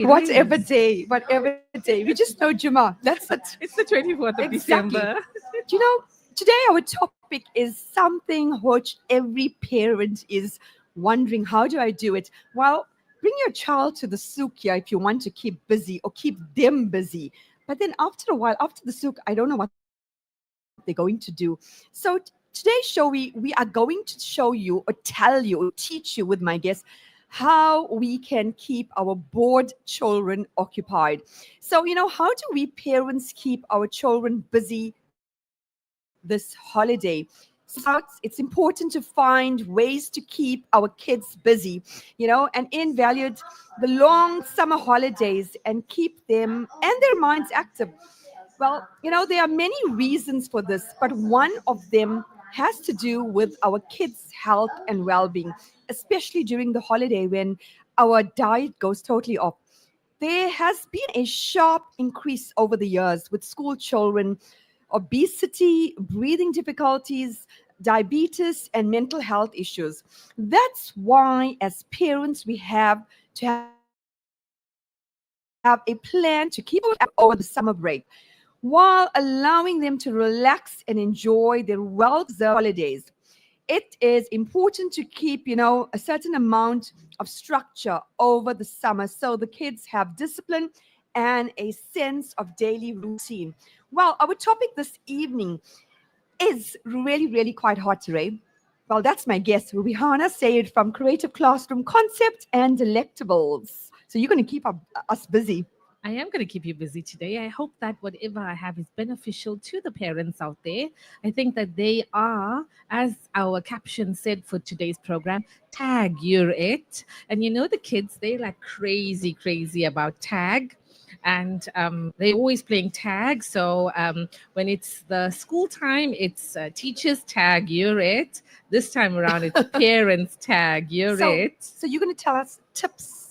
It Whatever is. day, whatever day. We just know Juma. That's it. It's the 24th of Exactly. December. Do you know, today our topic is something which every parent is wondering, how do I do it? Well, bring your child to the souk here if you want to keep busy or keep them busy. But then after a while, after the souk, I don't know what they're going to do. So today's show, we are going to show you or tell you or teach you with my guests how we can keep our bored children occupied. So, how do we parents keep our children busy this holiday? Starts, it's important to find ways to keep our kids busy, and invalidate the long summer holidays and keep them and their minds active. Well, there are many reasons for this, but one of them has to do with our kids' health and well being, especially during the holiday when our diet goes totally off. There has been a sharp increase over the years with school children, obesity, breathing difficulties, diabetes, and mental health issues. That's why, as parents, we have to have a plan to keep our children over the summer break while allowing them to relax and enjoy their well deserved holidays. It is important to keep, a certain amount of structure over the summer so the kids have discipline and a sense of daily routine. Well, our topic this evening is really, really quite hot, Ray. Well, that's my guest, Reyhana Sayed from Creative Classroom Concept and Delectables. So you're going to keep us busy. I am going to keep you busy today. I hope that whatever I have is beneficial to the parents out there. I think that they are, as our caption said for today's program, tag you're it. And the kids, they're like crazy, crazy about tag. And they're always playing tag. So when it's the school time, it's teachers tag you're it. This time around, it's parents tag you're So, it. so you're going to tell us tips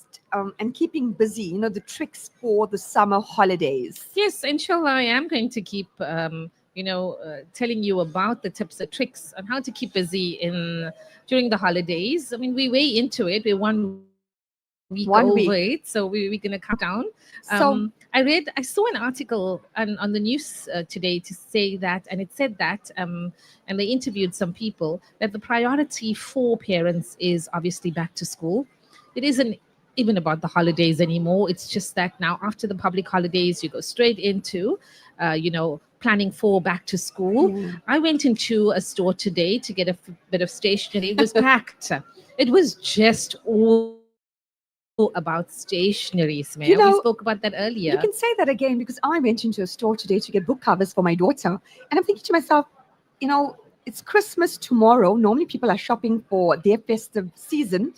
and keeping busy, the tricks for the summer holidays. Yes, inshallah, I am going to keep, telling you about the tips and tricks on how to keep busy in during the holidays. I mean, we're way into it. We're 1 week over it, so we're going to count down. So, I saw an article on the news today to say that, and it said that, and they interviewed some people that the priority for parents is obviously back to school. It isn't even about the holidays anymore. It's just that now, after the public holidays, you go straight into, planning for back to school. I went into a store today to get a bit of stationery. It was packed. It was just all about stationery, Sumaya. We spoke about that earlier. you can say that again because I went into a store today to get book covers for my daughter. And I'm thinking to myself, it's Christmas tomorrow. Normally people are shopping for their festive season.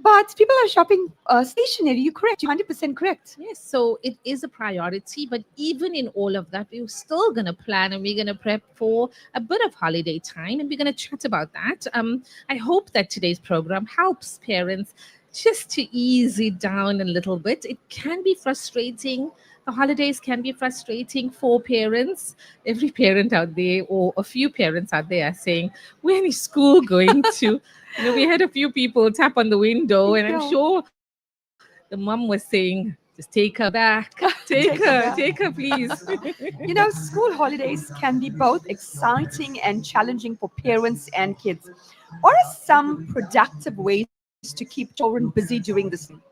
But people are shopping stationery. You're correct. You're 100% correct. Yes, so it is a priority, but even in all of that, we're still going to plan and we're going to prep for a bit of holiday time, and we're going to chat about that. I hope that today's program helps parents just to ease it down a little bit. It can be frustrating. The holidays can be frustrating for parents. Every parent out there, or a few parents out there, are saying, "When is school going to?" We had a few people tap on the window, and I'm Yeah. sure the mom was saying, just take her back. Take her, please. School holidays can be both exciting and challenging for parents and kids. What are some productive ways to keep children busy during this time?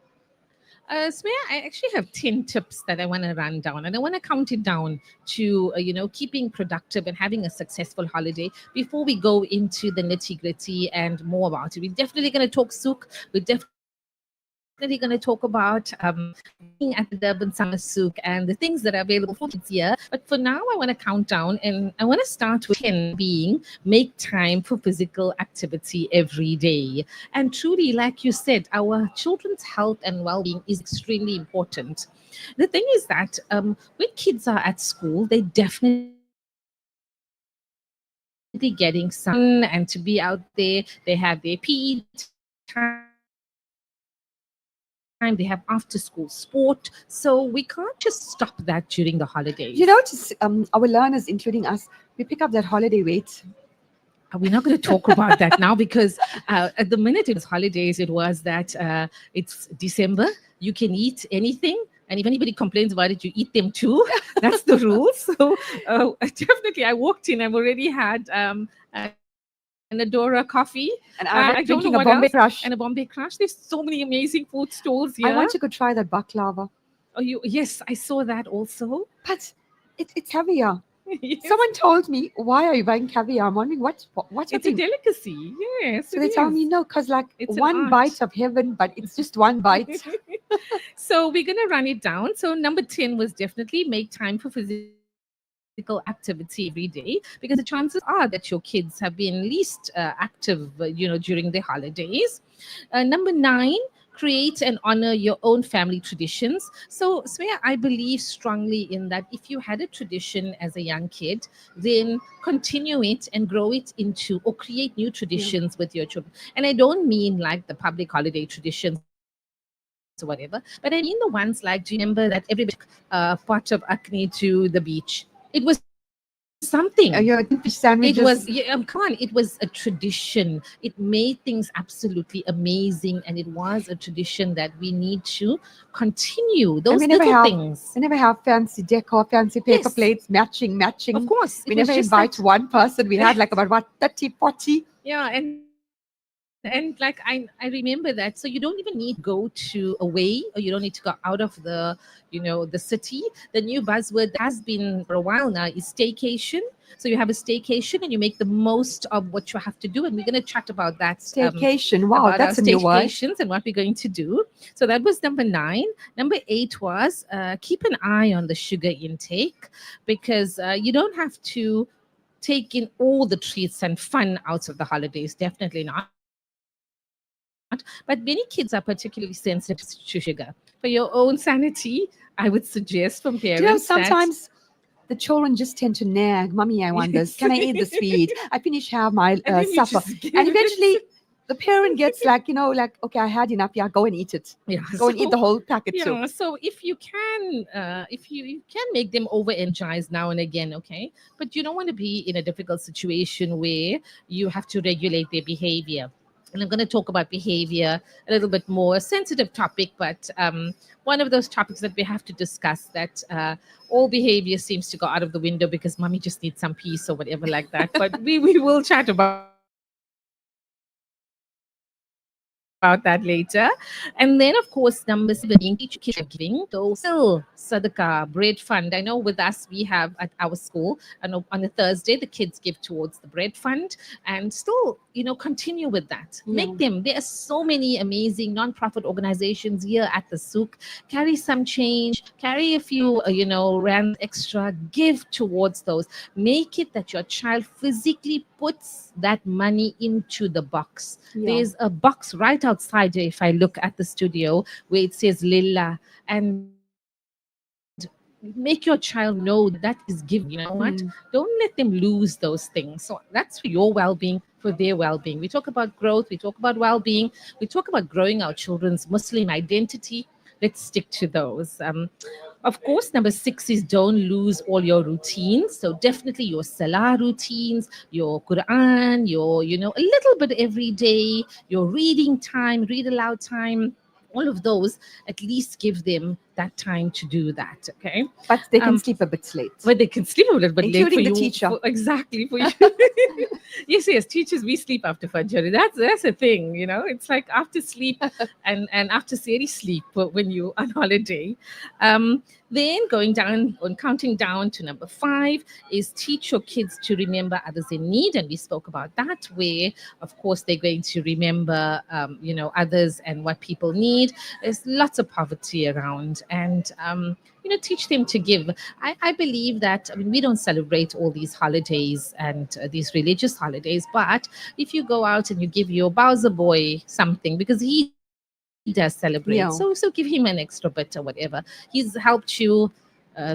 Smear, I actually have 10 tips that I want to run down, and I want to count it down to, keeping productive and having a successful holiday before we go into the nitty gritty and more about it. We're definitely going to talk souk. We're definitely going to talk about being at the Durban Summer Souk and the things that are available for kids here. But for now, I want to count down, and I want to start with 10 being make time for physical activity every day. And truly, like you said, our children's health and well-being is extremely important. The thing is that when kids are at school, they definitely getting sun and to be out there. They have their PE time, they have after school sport. So we can't just stop that during the holidays. We can't just stop that during the holidays. Our learners, including us, we pick up that holiday weight. We're not going to talk about that now because at the minute it was holidays, it was that it's December. You can eat anything. And if anybody complains about it, you eat them too. That's the rule. So definitely, I walked in. I've already had an Adora coffee. And I I'm don't know what drinking a else. Bombay And a Crush. Bombay Crush. There's so many amazing food stalls I here. want to go try that baklava. Oh, yes, I saw that also. But it's caviar. Yes, Someone told me, why are you buying caviar? I'm wondering what's it's a happening. delicacy. Yes, So it they tell me is. no, because like It's an one art. bite of heaven, but it's just one bite. So we're going to run it down. So number 10 was definitely make time for physical activity every day, because the chances are that your kids have been least active, during the holidays. Number 9, create and honor your own family traditions. So Sweya, I believe strongly in that if you had a tradition as a young kid, then continue it and grow it into, or create new Yeah. traditions with your children. And I don't mean like the public holiday traditions or whatever, but I mean the ones like, do you remember that everybody pot of acne to the beach? It was something. Your It tin fish was, yeah, sandwiches. come on, it was a tradition. It made things absolutely amazing, and it was a tradition that we need to continue. And Those little things. we never have fancy decor, fancy paper Yes, plates, matching, of matching. course. We It was never just invite that. one person. We had like about what 30, 40. Yeah, and like I remember that. So you don't even need to go to away, or you don't need to go out of the city. The new buzzword that has been for a while now is staycation. So you have a staycation and you make the most of what you have to do, and we're going to chat about that, Staycation. Wow, about our that's a new word. staycations and what we're going to do. So that was number 9. Number 8 was keep an eye on the sugar intake, because you don't have to take in all the treats and fun out of the holidays. Definitely not. But many kids are particularly sensitive to sugar. For your own sanity, I would suggest from parents Do you that know sometimes the children just tend to nag, Mummy, I want this. yes, Can I eat the sweet? I finish have my and then you supper. just give And it. eventually the parent gets like, like, okay, I had enough. Yeah, go and eat it. Yeah. Go and eat So the whole packet too. yeah. So if you can, if you can make them over energized now and again, okay. But you don't want to be in a difficult situation where you have to regulate their behavior. And I'm going to talk about behavior a little bit more, a sensitive topic, but one of those topics that we have to discuss, that all behavior seems to go out of the window because mommy just needs some peace or whatever like that. But we will chat about that later. And then, of course, number 7 being teach your kids giving. So still sadaqah, bread fund. I know with us we have at our school, on a Thursday the kids give towards the bread fund, and still continue with that. Make them. There are so Yeah. many amazing non-profit organizations here at the Souk. Carry some change, carry a few rands extra, give towards those. Make it that your child physically puts that money into the box. Yeah. There's a box right outside here, if I look at the studio, where it says Lilla, and make your child know that that is giving. You know what? Don't Mm. let them lose those things. So that's for your well-being, for their well-being. We talk about growth, we talk about well-being, we talk about growing our children's Muslim identity. Let's stick to those. Of course, number 6 is don't lose all your routines. So definitely your salah routines, your Quran, your a little bit every day, your reading time, read aloud time, all of those. At least give them that time to do that. Okay. But they can um sleep a bit late, but they can sleep a little bit late for including the you, teacher. exactly for you. Yes, yes, teachers, we sleep after Fajr. That's a thing, It's like after sleep and after Seri sleep when you on holiday. Then going down on counting down to number 5 is teach your kids to remember others in need, and we spoke about that. Where, of course, they're going to remember, others and what people need. There's lots of poverty around, and teach them to give. I believe that, I mean, we don't celebrate all these holidays and these religious holidays, but if you go out and you give your Bowser boy something, because he does celebrate, so give him Yeah. an extra bit or whatever. He's helped you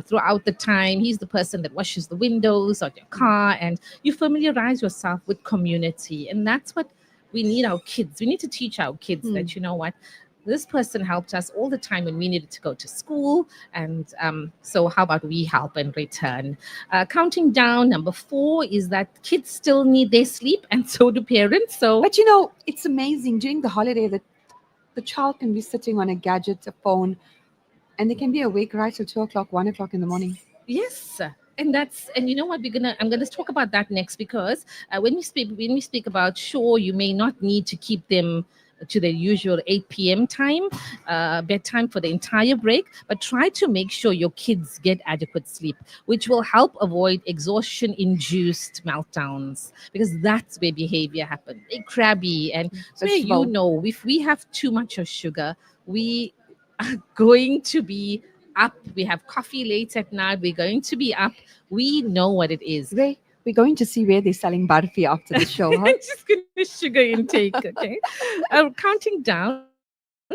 throughout the time. He's the person that washes the windows on your car, and you familiarize yourself with community. And that's what we need our kids. We need to teach our kids Hmm. that, you know what? This person helped us all the time when we needed to go to school. And so, how about we help and return? Counting down, number four is that kids still need their sleep, and so do parents. So, But you know, it's amazing during the holiday that the child can be sitting on a gadget, a phone, and they can be awake right till 2 o'clock, 1 o'clock in the morning. yes, and you know what, I'm gonna talk about that next, because when we speak about, sure, you may not need to keep them to their usual 8 p.m. time, bedtime for the entire break, but try to make sure your kids get adequate sleep, which will help avoid exhaustion-induced meltdowns, because that's where behavior happens. They're crabby, and so you Vegetable. know, if we have too much of sugar, we are going to be up. We have coffee late at night. We're going to be up. We know what it is. Ray, we're going to see where they're selling barfi after the show, huh? Just gonna sugar intake, okay? Counting down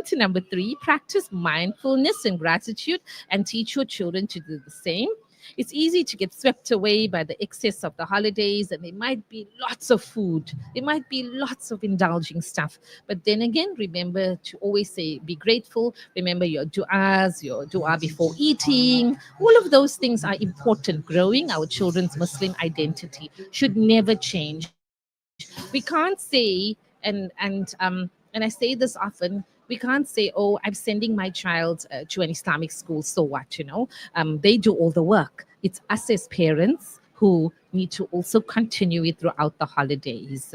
to number three, practice mindfulness and gratitude and teach your children to do the same. It's easy to get swept away by the excess of the holidays, and there might be lots of food. There might be lots of indulging stuff. But then again, remember to always say, be grateful. Remember your dua before eating. All of those things are important. Growing our children's Muslim identity should never change. We can't say, and I say this often, we can't say, oh, I'm sending my child to an Islamic school, so what, they do all the work. It's us as parents who need to also continue it throughout the holidays,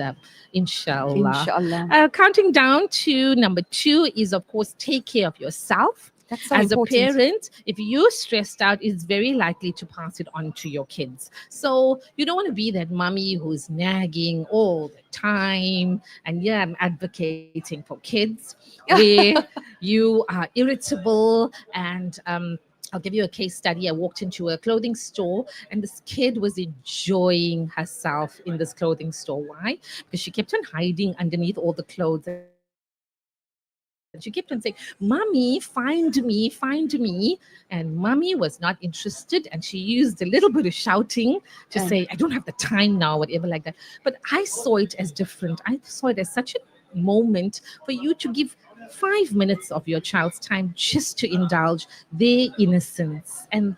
inshallah. Inshallah. Counting down to number two is, of course, take care of yourself. That's so As a important. parent, if you're stressed out, it's very likely to pass it on to your kids. So you don't want to be that mommy who's nagging all the time. And yeah, I'm advocating for kids where you are irritable. And I'll give you a case study. I walked into a clothing store, and this kid was enjoying herself in this clothing store. Why? Because she kept on hiding underneath all the clothes, and she kept on saying, Mommy, find me, find me. And Mommy was not interested, and she used a little bit of shouting to say, I don't have the And time now, whatever like that. But I saw it as different. I saw it as such a moment for you to give 5 minutes of your child's time just to indulge their innocence, and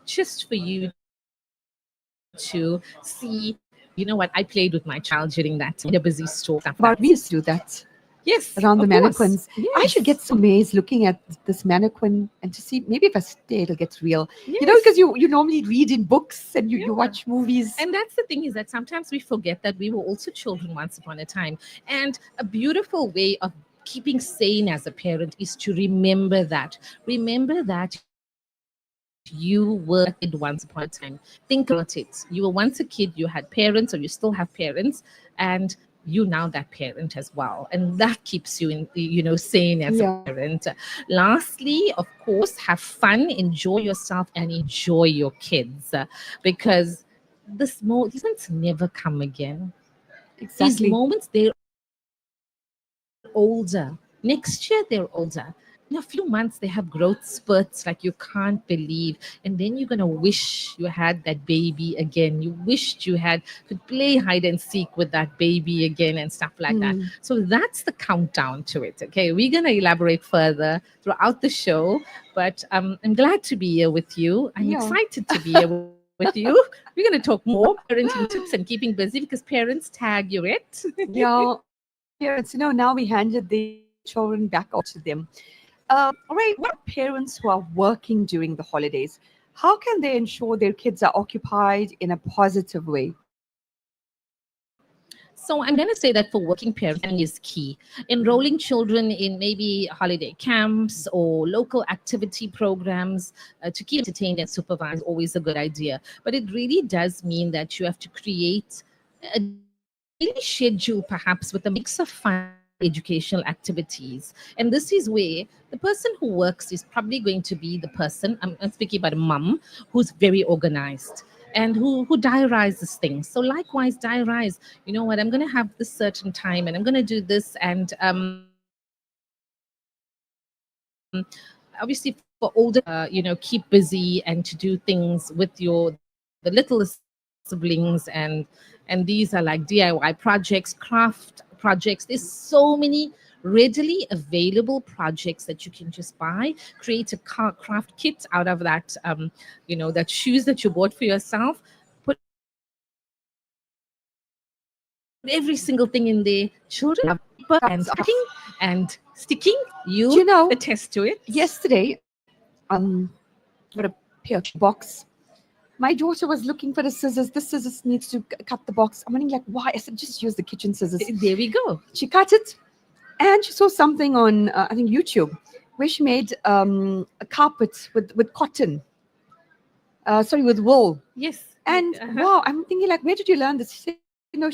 just for you to see, you know what, I played with my child during that time in a busy store, stuff like that. but we used to do that Yes, of around the course. mannequins. I Yes. should get so amazed looking at this mannequin and to see maybe if I stay it'll get real. You know, because Yes. you normally read in books and you Yeah. watch movies. And that's the thing, is that sometimes we forget that we were also children once upon a time. And a beautiful way of keeping sane as a parent is to remember that. Remember that you were a kid once upon a time. Think about it. You were once a kid, you had parents, or you still have parents, and you now that parent as well. And that keeps you sane as a Yeah. parent. Lastly, of course, have fun, enjoy yourself, and enjoy your kids, because these moments never come again. These Exactly. moments, they're older. Next year, they're older. In a few months, they have growth spurts like you can't believe. And then you're going to wish you had that baby again. You wished you could play hide and seek with that baby again and stuff like that. So Mm. that's the countdown to it. Okay. We're going to elaborate further throughout the show. But I'm glad to be here with you. I'm Yeah. excited to be here with you. We're going to talk more parenting tips and keeping busy, because parents tag you, right? Yeah. Parents, now we handed the children back over to them. All right, what about parents who are working during the holidays? How can they ensure their kids are occupied in a positive way? So I'm going to say that for working parents, planning is key. Enrolling children in maybe holiday camps or local activity programs to keep entertained and supervised is always a good idea. But it really does mean that you have to create a daily schedule, perhaps with a mix of fun and educational activities. And this is where the person who works is probably going to be the person, I'm speaking about a mum, who's very organized and who diarizes things. So likewise, diarize, you know what, I'm going to have this certain time and I'm going to do this. And obviously for older keep busy and to do things with the little siblings. And these are like DIY projects, craft projects. There's so many readily available projects that you can just buy. Create a craft kit out of that, that shoes that you bought for yourself. Put every single thing in there. Children love paper and cutting and sticking. You attest to Do you it. know, yesterday, got a pair box. My daughter was looking for the scissors. The scissors needs to cut the box. I'm wondering, like, why? I said, just use the kitchen scissors. There we go. She cut it, and she saw something on, I think, YouTube, where she made a carpet with cotton. Sorry, with wool. Yes. And wow, I'm thinking, like, where did you learn this? She said,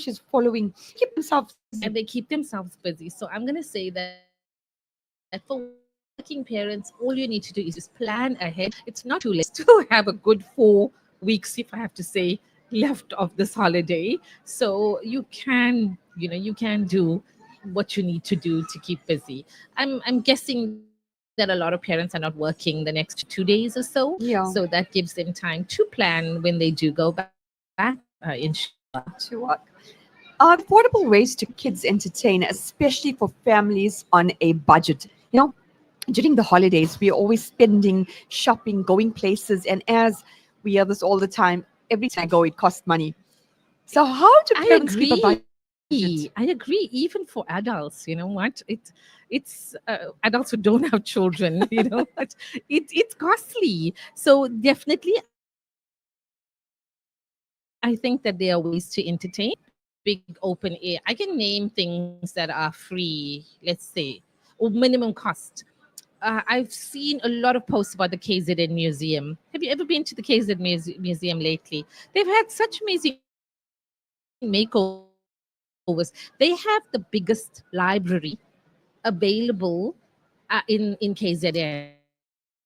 she's following. Keep themselves busy. And they keep themselves busy. So I'm going to say that for working parents, all you need to do is just plan ahead. It's not too late. Still have a good 4 weeks, if I have to say, left of this holiday. So you can do what you need to do to keep busy. I'm guessing that a lot of parents are not working the next 2 days or so. So Yeah. that gives them time to plan when they do go back, inshallah. To what? Are affordable ways to kids entertain, especially for families on a budget. During the holidays, we are always spending, shopping, going places, and as we hear this all the time, every time I go, it costs money. So how do I parents keep a agree. budget? I agree. Even for adults, you know what? It's adults who don't have children, but it's costly. So definitely, I think that there are ways to entertain. Big open air. I can name things that are free. Let's say, or minimum cost. I've seen a lot of posts about the KZN Museum. Have you ever been to the KZN Museum lately? They've had such amazing makeovers. They have the biggest library available in KZN. They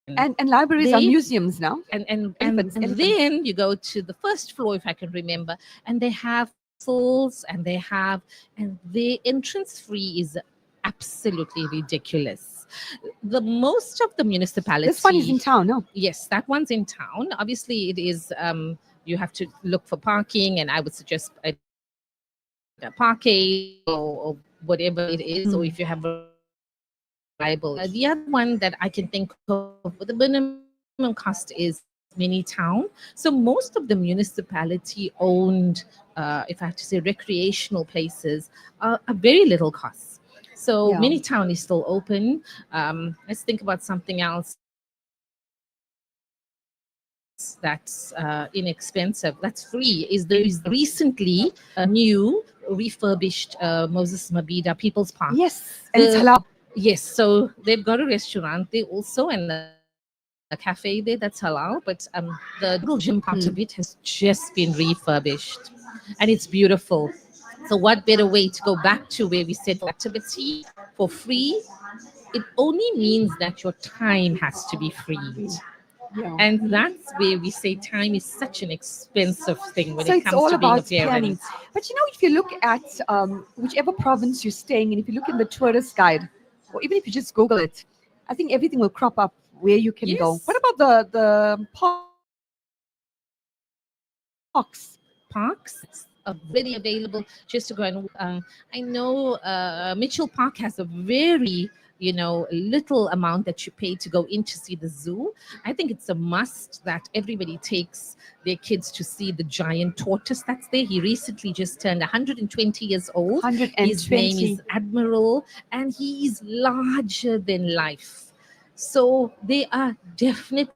And and libraries are and museums now. and and Elephants, and elephants. then you go to the first floor, if I can remember, and they have castles, and the entrance fee is absolutely ridiculous. The most of the This one is in municipality, town, no? yes, that one's in town. Obviously, it is. You have to look for parking, and I would suggest a parkade or whatever it is, or if you have a reliable. The other one that I can think of with the minimum cost is mini town. So most of the municipality owned, if I have to say, recreational places are very little cost. So mini town is Yeah. still open. Let's think about something else that's inexpensive. That's free. Is there is the recently new refurbished Moses Mabida People's Park. The Yes, and it's halal. Yes, so they've got a restaurant there also and a cafe there that's halal. But the jungle gym part of it has just been refurbished, and it's beautiful. So what better way to go back to where we said activity for free? It only means that your time has to be freed. Yeah. And that's where we say time is such an expensive thing when So it it's comes all to being a about parent. planning. But if you look at whichever province you're staying in, if you look in the tourist guide, or even if you just Google it, I think everything will crop up where you can go. What Yes, about the parks? parks are readily available just to go and I know Mitchell Park has a very little amount that you pay to go in to see the zoo. I think it's a must that everybody takes their kids to see the giant tortoise that's there. He recently just turned 120 years old. His name 120. is Admiral, and he is larger than life. So they are definitely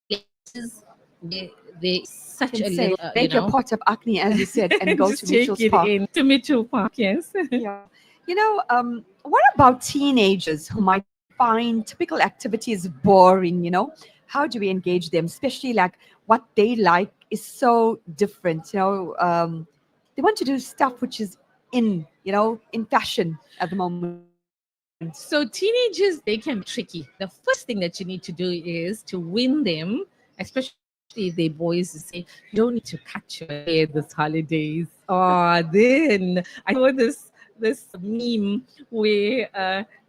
places where there is such a little, Can say, make your pot of acne, as you said, and and go just to take Mitchell's it Park. in to Mitchell Park. Yes. Yeah. What about teenagers who might find typical activities boring? How do we engage them? Especially like what they like is so different. They want to do stuff which is in fashion at the moment. So teenagers, they can be tricky. The first thing that you need to do is to win them, especially if they're boys, to say, you don't need to cut your hair this holidays. Oh, then I saw this this meme where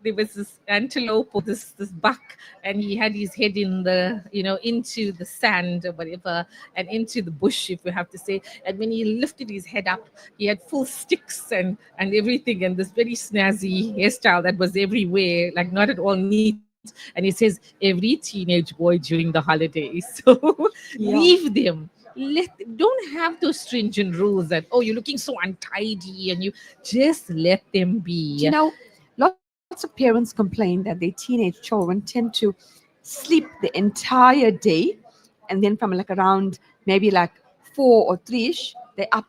there was this antelope or this buck, and he had his head in the, into the sand or whatever, and into the bush, if we have to say. And when he lifted his head up, he had full sticks and everything, and this very snazzy hairstyle that was everywhere, like not at all neat. And he says every teenage boy during the holidays. So Yeah. leave them. Don't have those stringent rules that, oh, you're looking so untidy, and you just let them Do you be. know, lots of parents complain that their teenage children tend to sleep the entire day, and then from like around maybe like 4 or 3ish, they're up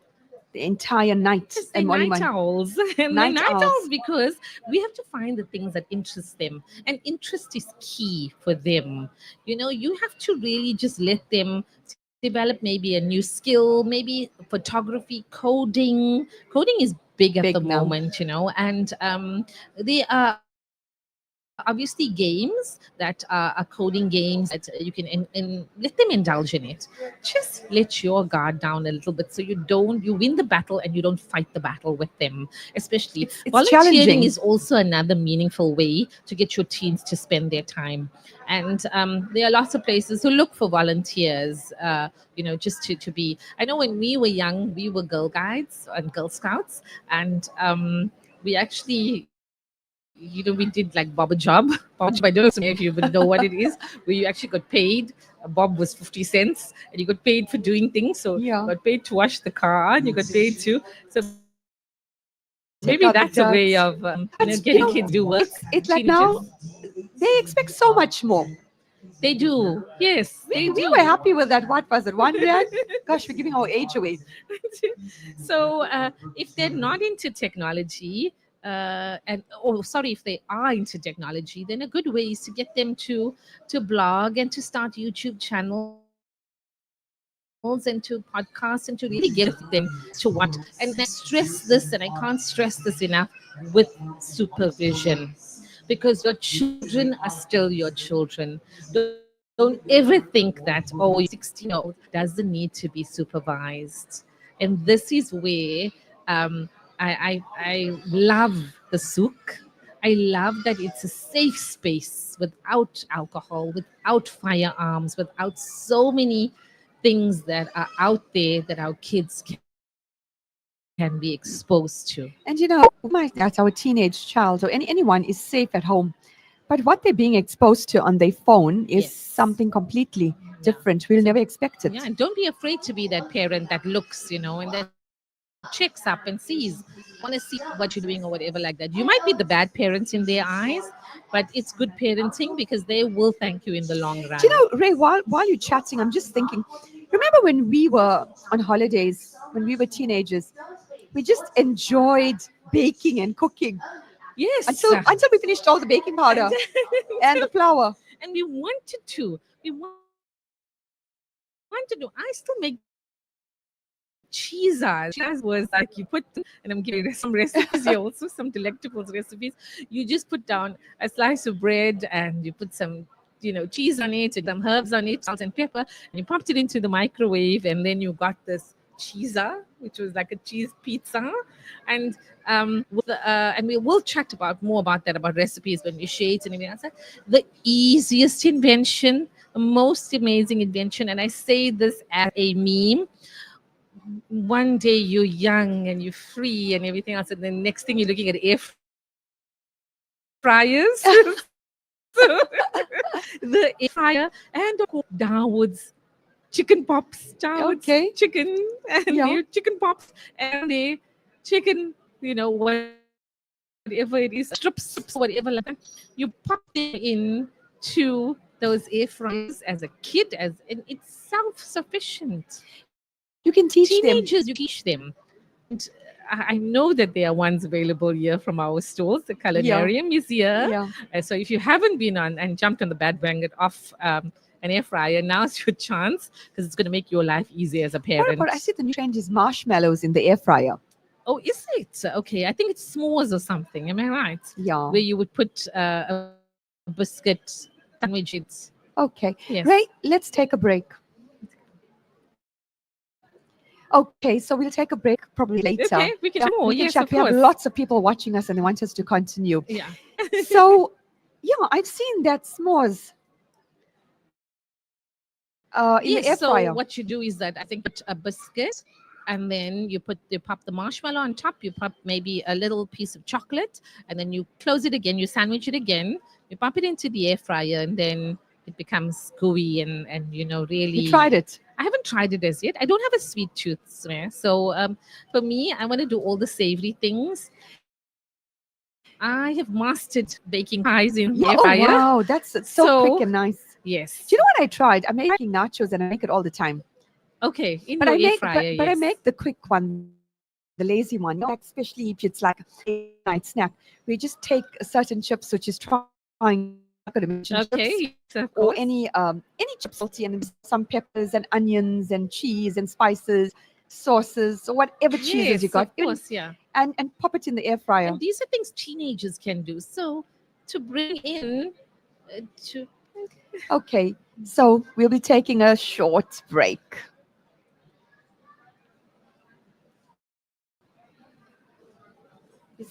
the entire night Yes, they're and morning night one owls. And they're night night owls owls. because we have to find the things that interest them. And interest is key for them. You have to really just let them develop maybe a new skill, maybe photography, coding is big at the Big now. moment, and they are obviously games that are coding games that you can let them indulge in it. Just let your guard down a little bit, so you win the battle and you don't fight the battle with them. Especially It's volunteering is challenging. also another meaningful way to get your teens to spend their time. And there are lots of places who look for volunteers, just to be. I know when we were young, we were Girl Guides and Girl Scouts, and we actually, we did like Bob a job. Bob a job, I don't know, Sumaya, if you even know what it is, where you actually got paid. A Bob was 50 cents, and you got paid for doing things. So you Yeah. got paid to wash the car, and you got paid to. So maybe that's a way of, Take out the getting dirt. kids to do work. But you know, it's Teenagers. like now they expect so much more. They do. Yes, they We do. were happy with that. What was it? 1 rand? Gosh, we're giving our age away. So if they're not into technology, and oh, sorry, if they are into technology, then a good way is to get them to blog and to start YouTube channels and to podcasts and to really get them to what. And I stress this, and I can't stress this enough, with supervision, because your children are still your children. Don't ever think that, oh, your 16-year-old doesn't need to be supervised. And this is where I love the souk. I love that it's a safe space without alcohol, without firearms, without so many things that are out there that our kids can be exposed to. And you know, that our teenage child or anyone is safe at home. But what they're being exposed to on their phone is Yes. something completely Yeah. different. We'll So, never expect yeah, it. and don't be afraid to be that parent that looks, and that checks up and sees, want to see what you're doing or whatever like that. You might be the bad parents in their eyes, but it's good parenting because they will thank you in the long run. Do you know, Ray, while you're chatting, I'm just thinking, remember when we were on holidays, when we were teenagers, we just enjoyed baking and cooking Yes. until we finished all the baking And, powder and the flour. and we wanted to. We wanted to. I still make cheesers. Cheesers was like you put, and I'm giving you some recipes here also, some delectables recipes. You just put down a slice of bread and you put some, cheese on it, and you put some herbs on it, salt and pepper, and you popped it into the microwave, and then you got this cheeser, which was like a cheese pizza. And and we will chat about more about that, about recipes when we share it and everything else. The easiest invention, the most amazing invention, and I say this as a meme. One day you're young and you're free and everything else, and then next thing you're looking at air fryers. So the air fryer, and of course Dawood's chicken pops, Dawood's Okay. chicken, and their Yeah. chicken pops, and their chicken, whatever it is, strips or whatever like that. You pop them into those air fryers as a kid, and it's self-sufficient. You can teach them. Teenagers, you can teach them. And I know that there are ones available here from our stores. The Yeah. culinarium is here. Yeah. So if you haven't been on and jumped on the bandwagon of an air fryer, now's your chance, because it's going to make your life easier as a What about, I parent. see the new trend is marshmallows in the air fryer. Oh, is it? Okay, I think it's s'mores or something. Am I right? Yeah. Where you would put a biscuit sandwich in it. Okay. Yes. Ray, let's take a break. Okay, so we'll take a break probably later. Okay, we can Yeah, chat more. we can Yes, chat. of We have course. lots of people watching us and they want us to continue. Yeah. So, yeah, I've seen that s'mores in the air Yes. fryer. So what you do is that I think put a biscuit, and then you pop the marshmallow on top. You pop maybe a little piece of chocolate, and then you close it again. You sandwich it again. You pop it into the air fryer, and then it becomes gooey and You tried really. it. I haven't tried it as yet. I don't have a sweet tooth, so for me, I want to do all the savory things. I have mastered baking pies in the air Yeah, oh fryer. wow, that's so quick So and nice. yes, Do you know what I tried? I make nachos and I make it all the time. okay, in But your I air make fryer, but I yes. make the quick one, the lazy one. You know, like especially if it's like a late night snack. We just take certain chips, which is triangle. I'm not going to mention chips Okay, yes, or of course. any chips salty, and then some peppers and onions and cheese and spices, sauces, or whatever cheeses you Yes, got, of even course, yeah. and pop it in the air fryer. And these are things teenagers can do. So to bring in to Okay, so we'll be taking a short break. Is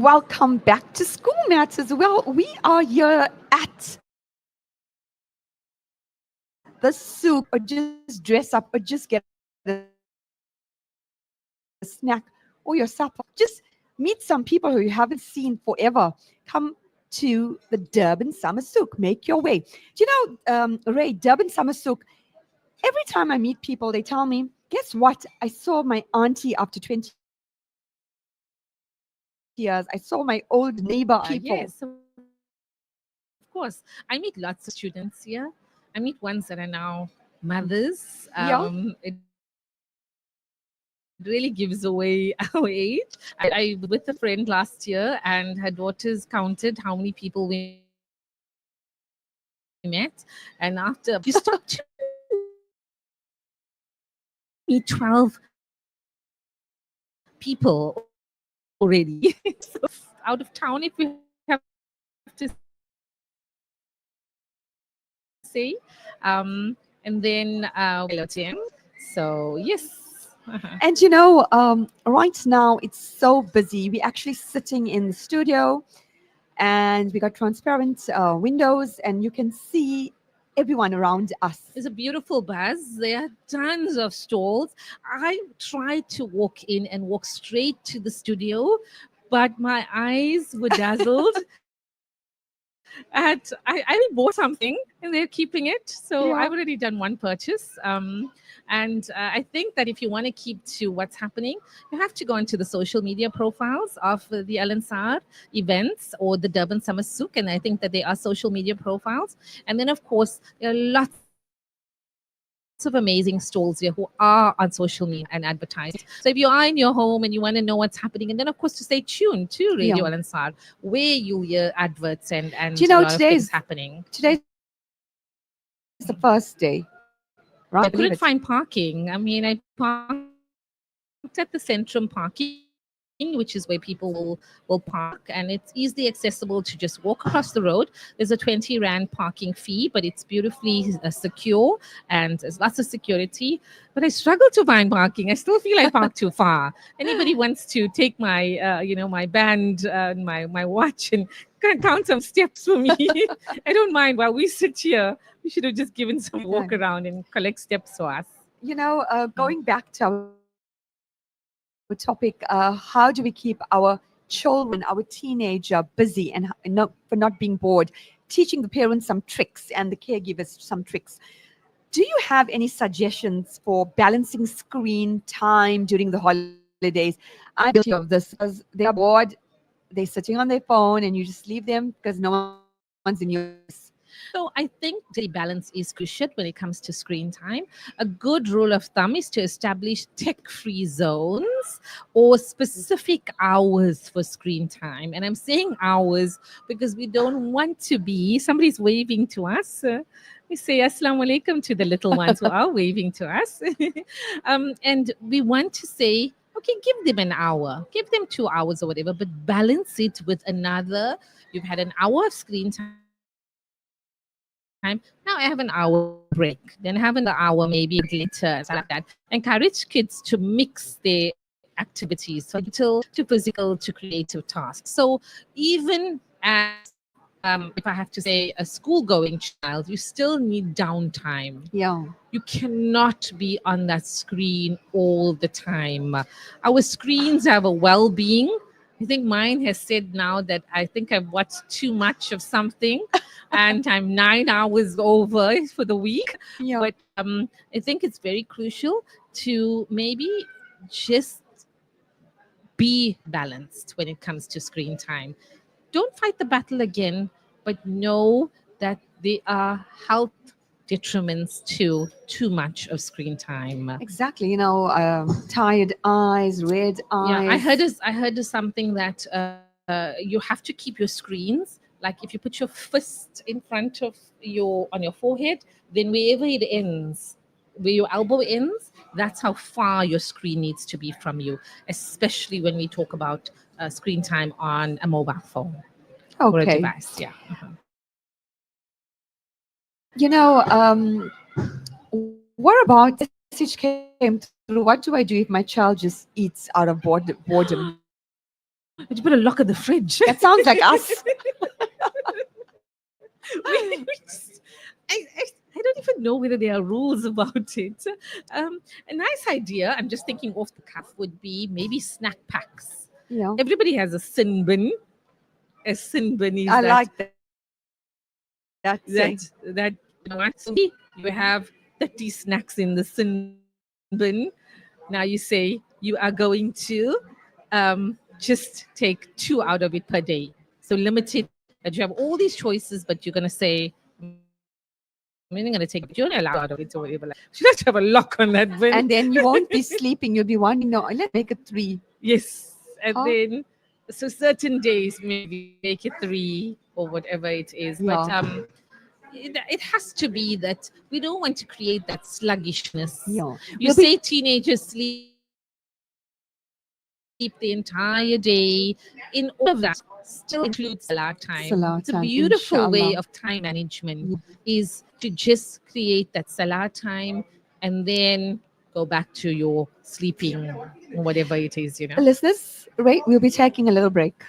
welcome back to School Matters. Well, we are here at the Souk, or just dress up, or just get a snack or your supper. Just meet some people who you haven't seen forever. Come to the Durban Summer Souk. Make your way. Do you know, Ray, Durban Summer Souk? Every time I meet people, they tell me, guess what? I saw my auntie after 20 years. I saw my old neighbor. I saw people. yes, of course. I meet lots of students here. I meet ones that are now mothers. It really gives away our age. I was with a friend last year, and her daughters counted how many people we met. And after she stopped to me, she said, "You met me 12 people already." So out of town, if we have to say. And then we had a hello to him. So And yes. right now it's so busy. We're actually sitting in the studio and we got transparent windows and you can see everyone around us. It's a beautiful buzz. There are tons of stalls. I tried to walk in and walk straight to the studio, but my eyes were dazzled at I bought something and they're keeping it. So I've Yeah. already done one purchase. And I think that if you want to keep to what's happening, you have to go into the social media profiles of the LNSR events or the Durban Summer Souk. And I think that they are social media profiles. And then, of course, there are lots of of amazing stalls here who are on social media and advertising. So if you are in your home and you want to know what's happening, and then of course to stay tuned to Yeah. Radio Al Ansar, where you hear adverts Do you and a know lot of things happening. today's the first day, right? I believe it. I couldn't find parking. I mean, I parked at the Centrum parking, which is where people will park, and it's easily accessible to just walk across the road. There's a 20 Rand parking fee, but it's beautifully secure and there's lots of security. But I struggle to find parking. I still feel I park too far. Anybody wants to take my my band, my watch, and count some steps for me. I don't mind. While we sit here, we should have just given some walk Okay. around and collect steps for us. Going back to our topic, how do we keep our children, our teenager busy and not for not being bored? Teaching the parents some tricks and the caregivers some tricks. Do you have any suggestions for balancing screen time during the holidays? I'm guilty of this because they are bored, they're sitting on their phone, and you just leave them because no one's in your face. So I think daily balance is crucial when it comes to screen time. A good rule of thumb is to establish tech-free zones or specific hours for screen time. And I'm saying hours because we don't want to be, somebody's waving to us. We say Assalamu alaikum to the little ones who are waving to us. And we want to say, okay, give them an hour, give them 2 hours or whatever, but balance it with another. You've had an hour of screen time. Now I have an hour break. Then I have another hour, maybe a bit later, something like that. Encourage kids to mix their activities from digital to physical to creative tasks. So even as if I have to say, a school going child, you still need downtime. Yeah. You cannot be on that screen all the time. Our screens have a well being. I think mine has said now that I think I've watched too much of something and I'm 9 hours over for the week. Yeah. But I think it's very crucial to maybe just be balanced when it comes to screen time. Don't fight the battle again, but know that there are health detriments to too much of screen time. Exactly. Tired eyes, red Yeah, eyes. I heard of something that you have to keep your screens like if you put your fist in front of on your forehead, then wherever it ends, where your elbow ends, that's how far your screen needs to be from you, especially when we talk about screen time on a mobile phone or a Okay. device. Yeah. What about message came through? What do I do if my child just eats out of boredom? But you put a lock on the fridge. That sounds like us. We just- I don't even know whether there are rules about it. A nice idea, I'm just thinking off the cuff, would be maybe snack packs. Yeah. Everybody has a sin bin. A sin bin is I like that saying. that once a week you have 30 snacks in the sin bin. Now you say you are going to just take 2 out of it per day. So limit it that you have all these choices, but you're going to say, I'm only going to take, but you're only allowed out of it or whatever. Like, should have to have a lock on that bin. And then you won't be sleeping. You'll be wondering, no, let's make it three. Yes. And Oh, then, so certain days, maybe make it 3 or whatever it is. But yeah. it has to be that we don't want to create that sluggishness. Yeah. You We'll be say teenagers sleep the entire day. In all of that, still includes salah time. It's a beautiful way Salah of time, time inshallah. management is Yeah. to just create that salah time and then go back to your sleeping, whatever it is. Listeners, right, we'll be taking a little break.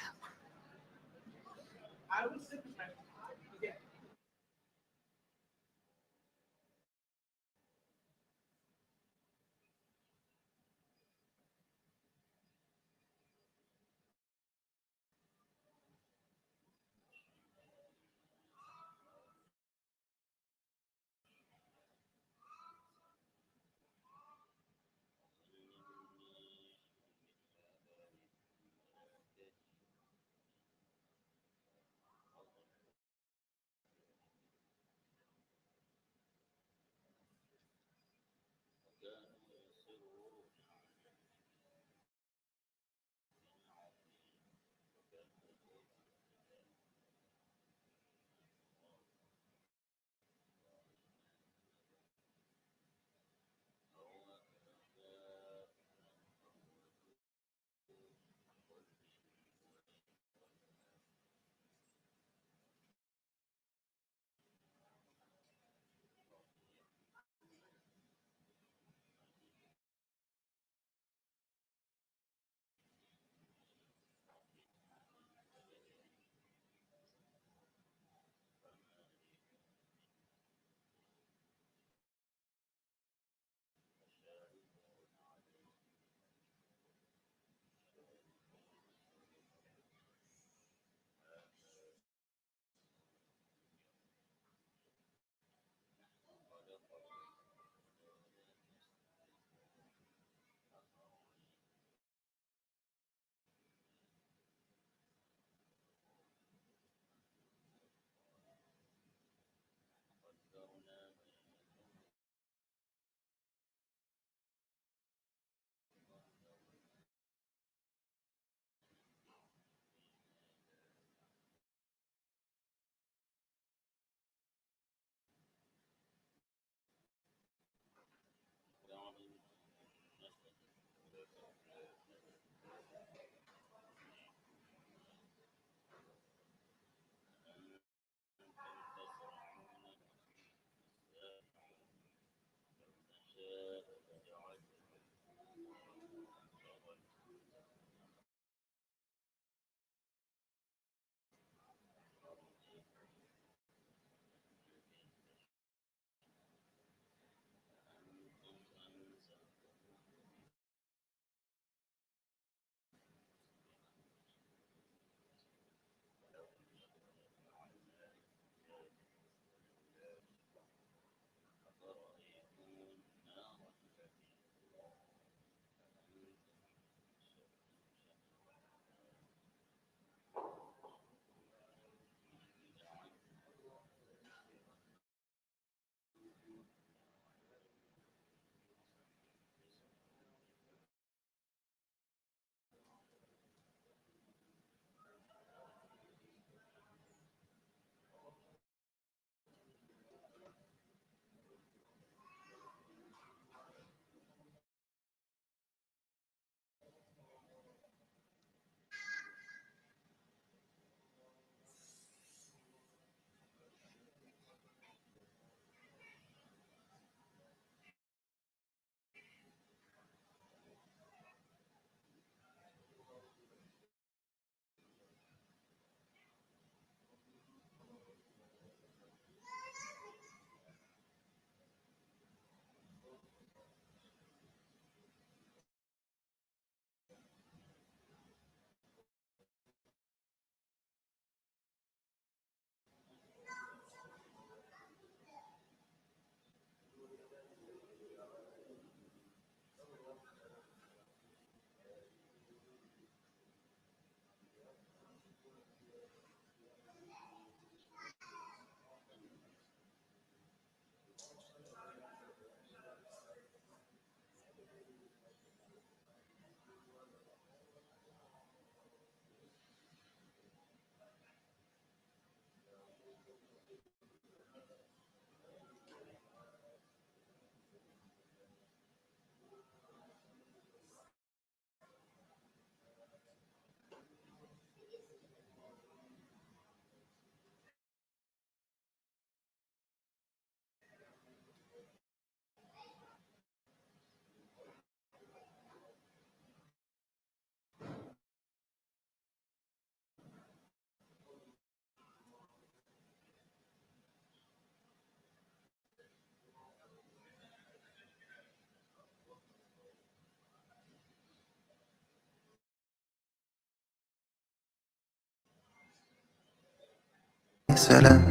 salam.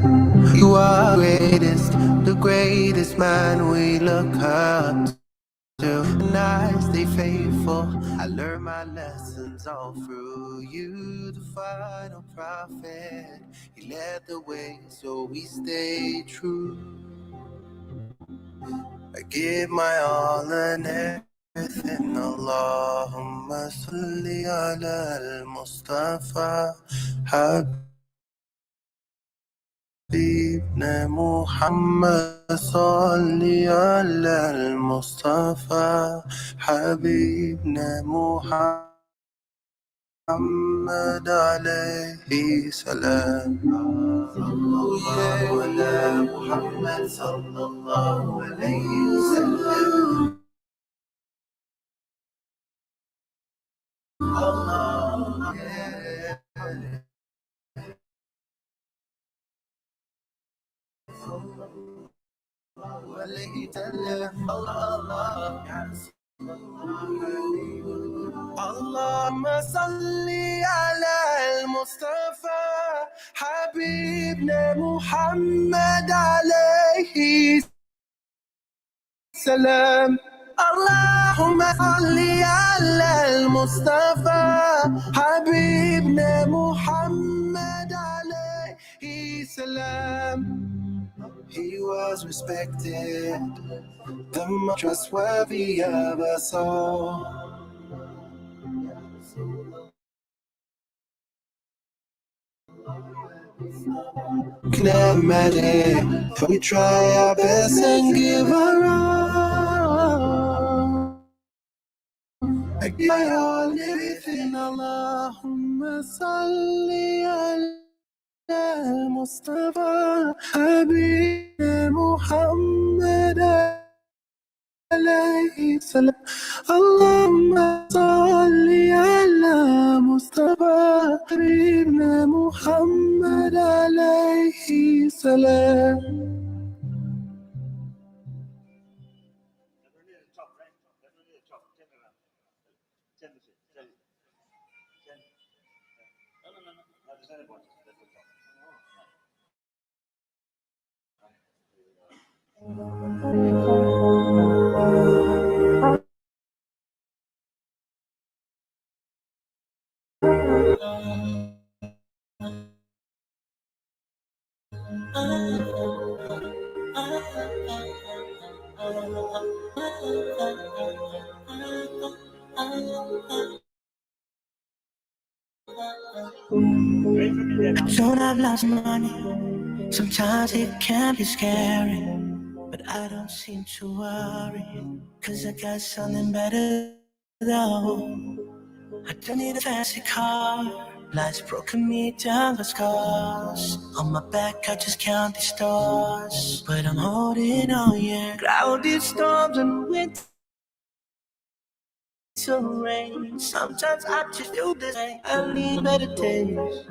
You are greatest, the greatest man we look up to. And I stay faithful. I learn my lessons all through you, the final prophet. He led the way, so we stay true. I give my all and everything. Allahumma salli ala al-Mustafa Habibna Muhammad. Salli ala al-Mustafa Habibna Muhammad alayhi salam. Sallallahu ala Muhammad sallallahu alayhi wasallam. اللهم صل على المصطفى حبيبنا محمد عليه السلام. اللهم صل على المصطفى حبيبنا محمد عليه السلام. He was respected, the most trustworthy of us all. Can never imagine, but we try our best and give our all. I give my all and everything. Allahumma salli ala Mustafa Habibna Muhammad alayhi salam. Allahumma salli ala Mustafa Habibna Muhammad alayhi salam. Don't have lots of money, sometimes it can be scary, but I don't seem to worry, cause I got something better though. I don't need a fancy car, life's broken me down with scars. On my back I just count the stars, but I'm holding on, yeah. Cloudy storms and winter rain, sometimes I just feel this way. I need better days,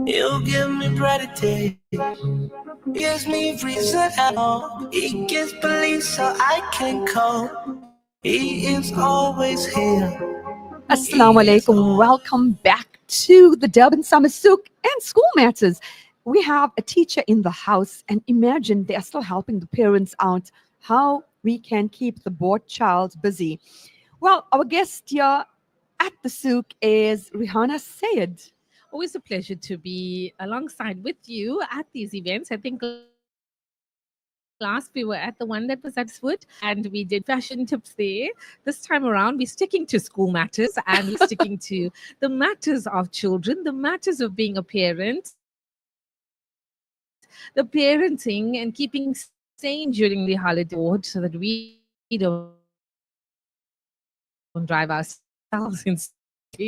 you give me brighter days. Gives me reason at all. He gives belief so I can cope. He is always here. Assalamu alaikum. Welcome back to the Durban Summer Souk and School Matters. We have a teacher in the house, and imagine they are still helping the parents out how we can keep the bored child busy. Well, our guest here at the Souk is Reyhana Sayed. Always a pleasure to be alongside with you at these events. I think last we were at the one that was at Foot and we did fashion tips there. This time around, we're sticking to school matters and we're sticking to the matters of children, the matters of being a parent, the parenting and keeping sane during the holiday board so that we don't drive ourselves insane. So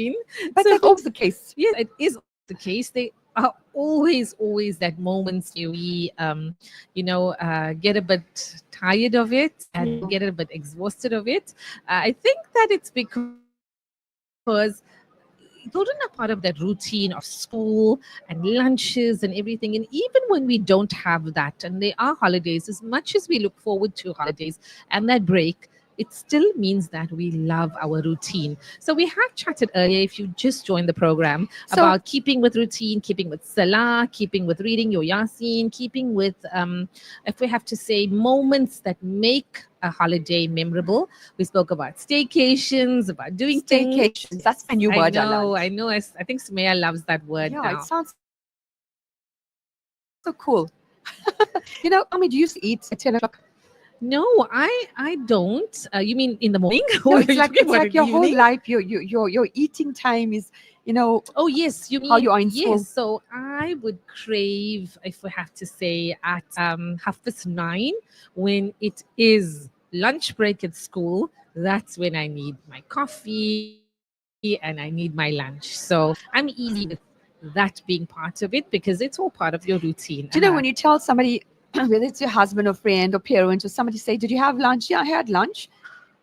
But that's always the case. yes, it is the case. They are always that moments where we, get a bit tired of it and get a bit exhausted of it. I think that it's because children are part of that routine of school and lunches and everything. And even when we don't have that, and there are holidays, as much as we look forward to holidays and that break, it still means that we love our routine. So we have chatted earlier, if you just joined the program, So about keeping with routine, keeping with salah, keeping with reading your yasin, keeping with, if we have to say, moments that make a holiday memorable. We spoke about staycations, about doing things. staycations, that's my new I word I know, learned. I know. I think Sumaya loves that word Yeah, it now. sounds so cool. Tell me, do you still eat at 10 o'clock? No, I don't. You mean in the morning, No, or are it's you like talking it's about like in the your whole evening? life, your eating time is, you know, Oh yes, you how you mean are in yes. school. So I would crave, if we have to say, at 9:30, when it is lunch break at school. That's when I need my coffee and I need my lunch. So I'm easy with that being part of it because it's all part of your routine. Do you know when you tell somebody, whether it's your husband or friend or parent or somebody say, "Did you have lunch?" Yeah, I had lunch.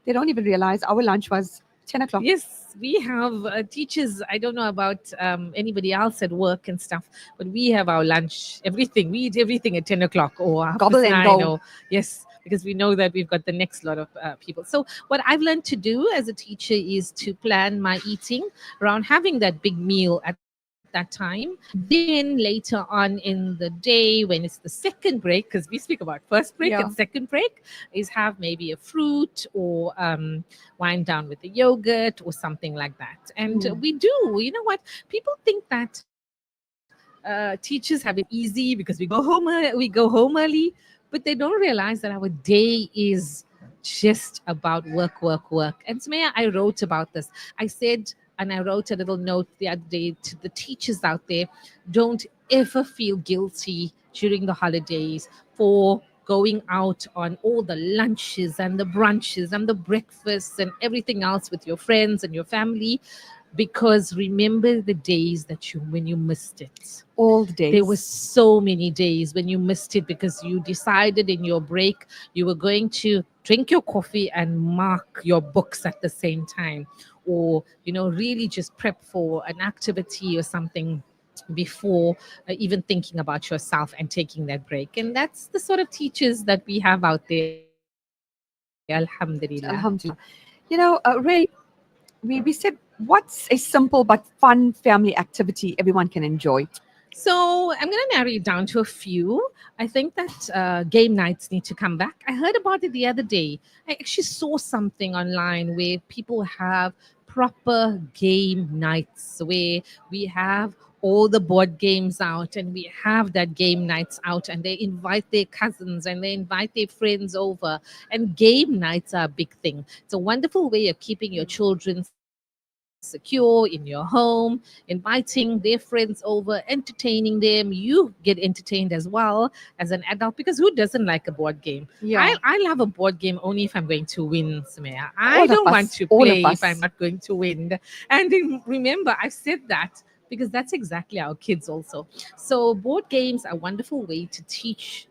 They don't even realize our lunch was 10 o'clock. Yes, we have teachers. I don't know about anybody else at work and stuff, but we have our lunch, everything. We eat everything at 10 o'clock or half Gobble past and nine, go. or yes, because we know that we've got the next lot of people. So, what I've learned to do as a teacher is to plan my eating around having that big meal at that time. Then later on in the day, when it's the second break, because we speak about first break and Yeah. second break, is have maybe a fruit or wind down with a yogurt or something like that. And Mm. we do, you know what? People think that teachers have it easy because we go home early, but they don't realize that our day is just about work, work, work. And Sumaya, I wrote about this. I said, and I wrote a little note the other day to the teachers out there: don't ever feel guilty during the holidays for going out on all the lunches and the brunches and the breakfasts and everything else with your friends and your family, because remember the days that you when you missed it. All the There were days. so many days when you missed it because you decided in your break you were going to drink your coffee and mark your books at the same time, or really just prep for an activity or something before even thinking about yourself and taking that break. And that's the sort of teachers that we have out there, alhamdulillah. Alhamdulillah. Ray, we said, what's a simple but fun family activity everyone can enjoy? So I'm going to narrow it down to a few. I think that game nights need to come back. I heard about it the other day. I actually saw something online where people have proper game nights where we have all the board games out and we have that game nights out, and they invite their cousins and they invite their friends over, and game nights are a big thing. It's a wonderful way of keeping your children secure in your home, inviting their friends over, entertaining them. You get entertained as well as an adult, because who doesn't like a board game? Yeah. I love a board game only if I'm going to win, Sumaya. I All of don't want us. to All of play if I'm us. not going to win. And remember, I've said that because that's exactly our kids also. So board games are a wonderful way to teach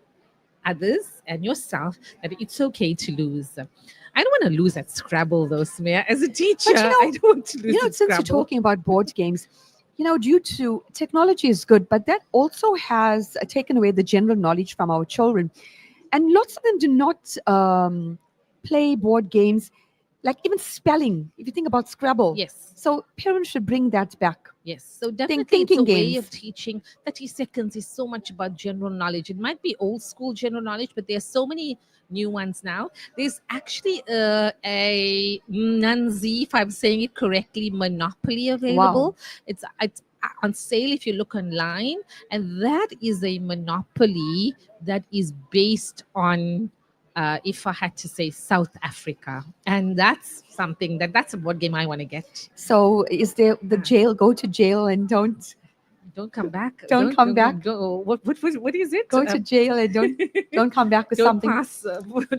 others and yourself that it's okay to lose. I don't want to lose at Scrabble though, Smear. As a But teacher, I don't want to lose at since you're Scrabble. talking about board games, due to technology is good, but that also has taken away the general knowledge from our children. And lots of them do not play board games, like even spelling, if you think about Scrabble. Yes. So parents should bring that back. Yes, so definitely it's a Thinking way of games. teaching. 30 seconds is so much about general knowledge. It might be old school general knowledge, but there's so many new ones now. There's actually a Nanzi, if I'm saying it correctly, Monopoly Wow. available. It's on sale if you look online, and that is a Monopoly that is based on, if I had to say, South Africa, and that's something that's a board game I want to get. So is there the Ah. jail? Go to jail and Don't come back. don't come back. What is it? Go to jail and don't come back with Don't something. pass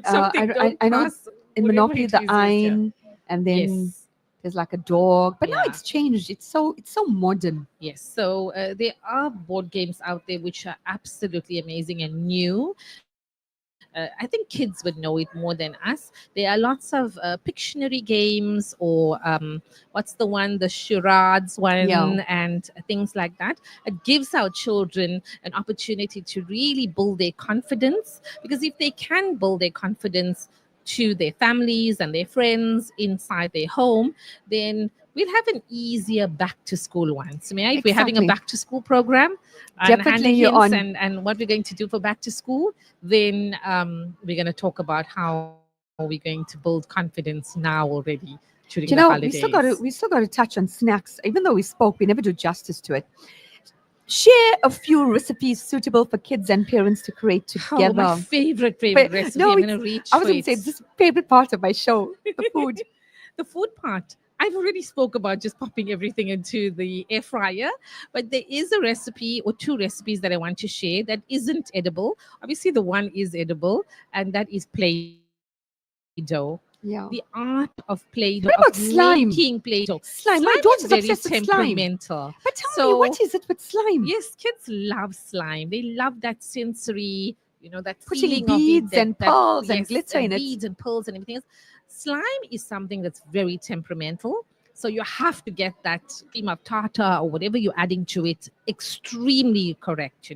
something. Don't I know pass in whatever Monopoly it the is. Yes, yeah. ein, and then Yes, there's like a dog. But now yeah, it's changed. It's so modern. yes. So there are board games out there which are absolutely amazing and new. I think kids would know it more than us. There are lots of Pictionary games, or what's the one, the charades one, Yeah. and things like that. It gives our children an opportunity to really build their confidence, because if they can build their confidence to their families and their friends inside their home, then we'll have an easier back to school one. So, if we're having a Exactly. back to school program and Definitely handy you're hints on. and what we're going to do for back to school, then we're going to talk about how we're going to build confidence now already during the Do you know, holidays. we still got to touch on snacks. Even though we spoke, we never do justice to it. Share a few recipes suitable for kids and parents to create Oh, my together. favorite recipe. No, I'm going it's, to reach I was for going to say, it. this is favorite part of my show, the food. The food part. I've already spoke about just popping everything into the air fryer, but there is a recipe or two recipes that I want to share that isn't edible. Obviously, the one is edible, and that is Play-Doh. The art of Yeah. Play-Doh, of What about making slime? Play-Doh. Slime Slime. My is very daughter's obsessed with slime. temperamental. But tell me, So what is it with slime? yes, kids love slime. They love that sensory, that Putting feeling of it, beads and that pearls and yes, glitter and in it. beads and pearls and everything else. Slime is something that's very temperamental. So you have to get that cream of tartar or whatever you're adding to it extremely correct.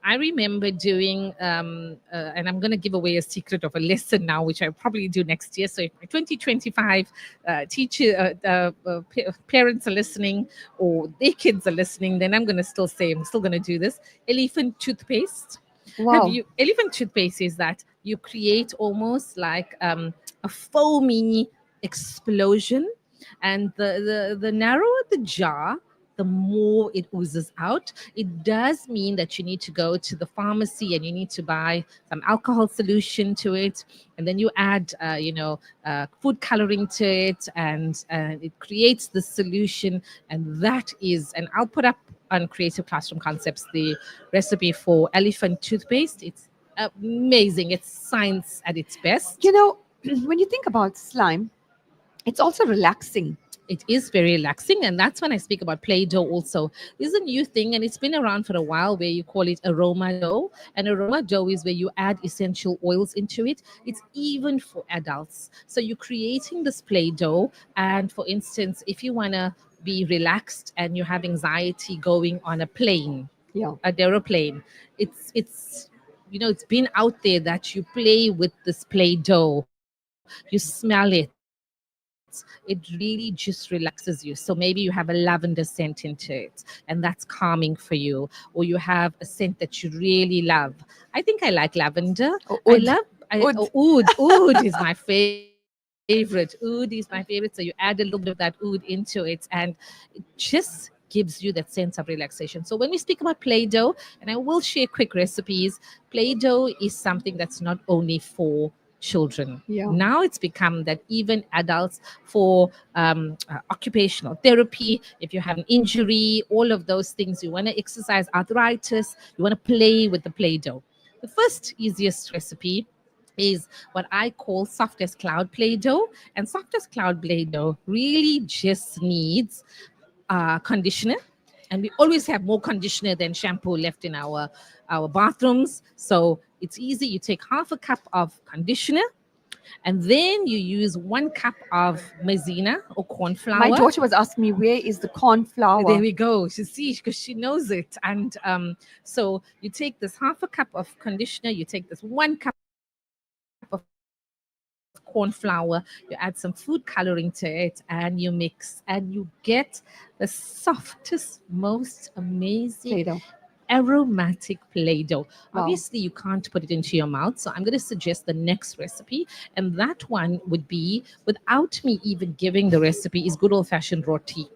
I remember doing, and I'm going to give away a secret of a lesson now, which I probably do next year. So if my 2025 parents are listening or their kids are listening, then I'm going to still say I'm still going to do this. Elephant toothpaste. Wow. Elephant toothpaste is that you create almost like a foamy explosion, and the narrower the jar, the more it oozes out. It does mean that you need to go to the pharmacy and you need to buy some alcohol solution to it, and then you add food coloring to it, and it creates the solution. And that is, and I'll put up on Creative Classroom Concepts the recipe for elephant toothpaste. It's amazing. It's science at its best. You know, when you think about slime, it's also relaxing. It is very relaxing, and that's when I speak about Play-Doh also. This is a new thing, and it's been around for a while, where you call it aroma dough. And aroma dough is where you add essential oils into it. It's even for adults. So you're creating this Play-Doh, and for instance, if you want to be relaxed and you have anxiety going on a plane, Yeah. a aeroplane, it's been out there that you play with this Play-Doh, you smell it, it really just relaxes you. So maybe you have a lavender scent into it, and that's calming for you, or you have a scent that you really love. I think I like lavender. Oh, I love oud. Oud. oud is my favorite. Oud is my favorite. So you add a little bit of that oud into it, and it just gives you that sense of relaxation. So when we speak about Play-Doh, and I will share quick recipes, Play-Doh is something that's not only for children. Yeah. Now it's become that even adults, for occupational therapy, if you have an injury, all of those things, you want to exercise, arthritis, you want to play with the Play-Doh. The first easiest recipe is what I call soft as cloud Play-Doh. And soft as cloud Play-Doh really just needs conditioner, and we always have more conditioner than shampoo left in our bathrooms. So it's easy. You take half a cup of conditioner, and then you use 1 cup of maizena or corn My flour. daughter was asking me, where is the corn flour? There we go. She see, because she knows it. And so you take this half a cup of conditioner, you take this 1 cup of corn flour, you add some food coloring to it, and you mix, and you get the softest, most amazing Play-Doh. aromatic Play-Doh. Wow. Obviously, you can't put it into your mouth. So I'm going to suggest the next recipe. And that one would be, without me even giving the recipe, is good old-fashioned roti.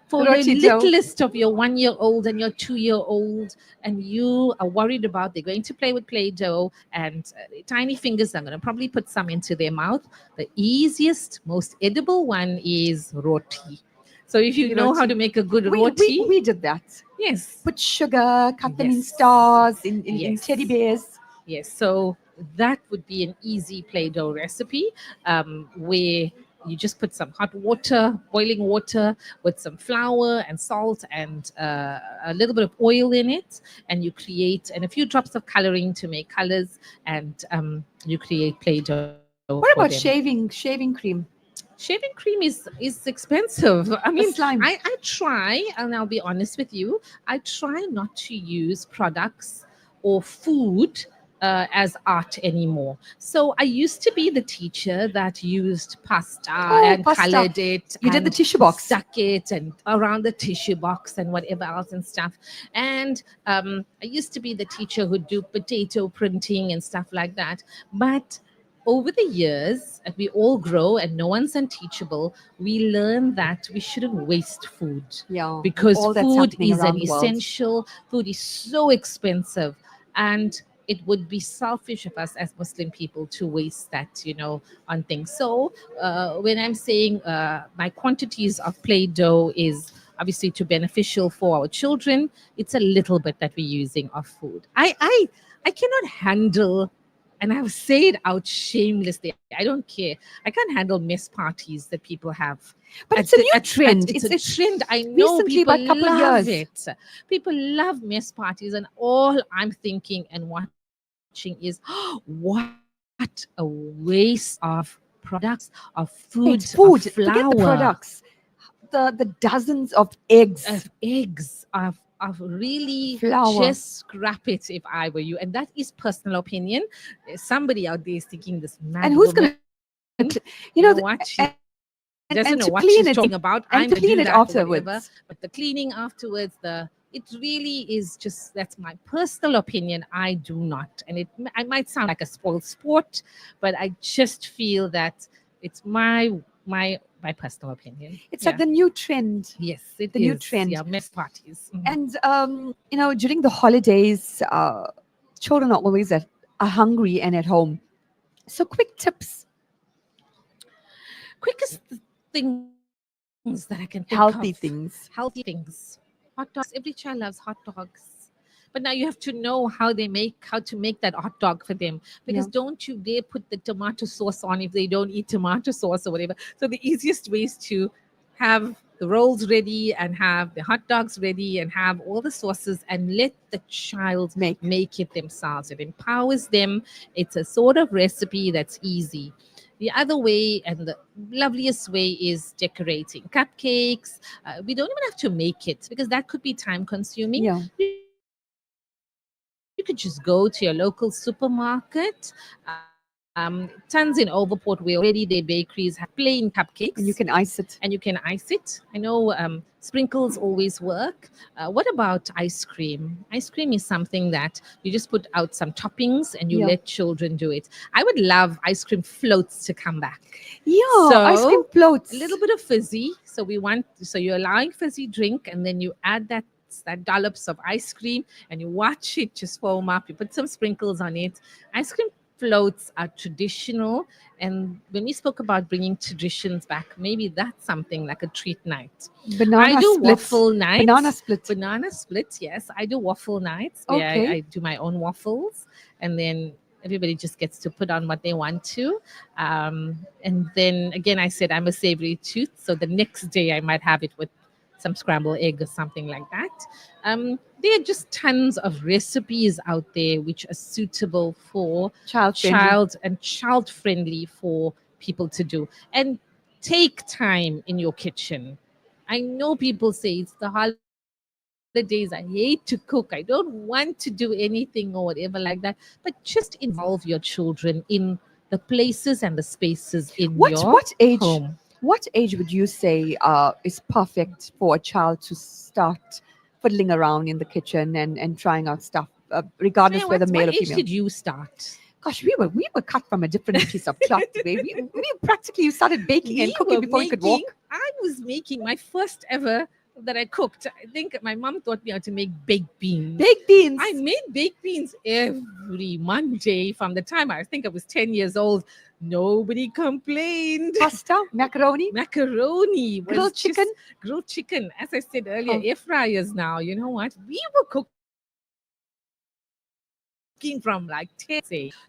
For the Roti dough. littlest of your 1-year-old and your 2-year-old, and you are worried about they're going to play with Play-Doh and tiny fingers, I'm going to probably put some into their mouth. The easiest, most edible one is roti. So if you know how Roti. to make a good We, roti, we did that. yes, Put sugar, cut them in Yes. stars, in Yes. teddy bears. yes. So that would be an easy Play-Doh recipe, where you just put some hot water, boiling water, with some flour and salt and a little bit of oil in it, and you create, and a few drops of coloring to make colors, and you create Play-Doh. What for about them. shaving cream? Shaving cream is expensive. I mean, slime. I try, and I'll be honest with you, I try not to use products or food as art anymore. So I used to be the teacher that used pasta Oh, and pasta. colored it You did the and tissue box. stuck it and around the tissue box and whatever else and stuff. And I used to be the teacher who'd do potato printing and stuff like that. But over the years, as we all grow and no one's unteachable, we learn that we shouldn't waste food Yeah, with because all that's food happening is an around the world. essential, food is so expensive. And it would be selfish of us as Muslim people to waste that, on things. So when I'm saying my quantities of play dough is obviously too beneficial for our children, it's a little bit that we're using of food. I cannot handle, and I'll say it out shamelessly. I don't care. I can't handle mess parties that people have. But it's a new trend. It's a It's trend. I know recently, people about a couple of love years. it. People love mess parties, and all I'm thinking and watching is, what a waste of products, of Right, food, of food. Forget the flour, products. The dozens of eggs, of eggs, of really flour. just scrap it if I were you. And that is personal opinion. Somebody out there is thinking this And mad who's going woman, to, you know what? She and doesn't to know what clean she's it talking about. and I'm to gonna clean do it that or whatever. afterwards. But the cleaning afterwards, it really is just, that's my personal opinion. I do not, and I might sound like a spoiled sport, but I just feel that it's my personal opinion. It's like Yeah. the new trend. Yes, it The new is. trend. Yeah, mess parties. Mhm. And during the holidays, children are always are hungry and at home. So quick tips, Quickest things that I can think of. healthy Healthy things. things. Hot dogs. Every child loves hot dogs. But now you have to know how to make that hot dog for them. Because Yeah. don't you dare put the tomato sauce on if they don't eat tomato sauce or whatever. So the easiest way is to have the rolls ready and have the hot dogs ready and have all the sauces and let the child Make. make it themselves. It empowers them. It's a sort of recipe that's easy. The other way and the loveliest way is decorating cupcakes. We don't even have to make it because that could be time consuming. Yeah. You could just go to your local supermarket. Tons in Overport where already their bakeries have plain cupcakes And you can and you ice can it. ice it. I know sprinkles always work. What about ice cream? Ice cream is something that you just put out some toppings and you Yeah. let children do it. I would love ice cream floats to come back. Yeah. Ice cream So a floats. little bit of fizzy. So you're allowing fizzy drink, and then you add that dollops of ice cream, and you watch it just foam up. You put some sprinkles on it. Ice cream floats are traditional, and when we spoke about bringing traditions back, maybe that's something like a treat night. I Banana do splits. waffle Banana nights. split. Banana splits, yes. I do waffle nights where I Okay. do my own waffles, and then everybody just gets to put on what they want to. And then again, I said I'm a savory tooth, so the next day I might have it with some scrambled egg or something like that. There are just tons of recipes out there which are suitable for Child friendly. child friendly for people to do. And take time in your kitchen. I know people say it's the holidays. I hate to cook. I don't want to do anything or whatever like that. But just involve your children in the places and the spaces in your What age? home. What age would you say is perfect for a child to start fiddling around in the kitchen and trying out stuff, So yeah, regardless whether what male or age female? did you start? Gosh, we were cut from a different piece of cloth. We practically started baking and We cooking were before we could making, walk. I was making my first ever that I cooked. I think my mom taught me how to make baked beans. Baked beans, I made baked beans every Monday from the time I think I was 10 years old. Nobody complained. pasta, macaroni, Macaroni was grilled chicken. just grilled chicken. As I said earlier, Oh, air fryers now. You know what? We were cooking from like 10 years old.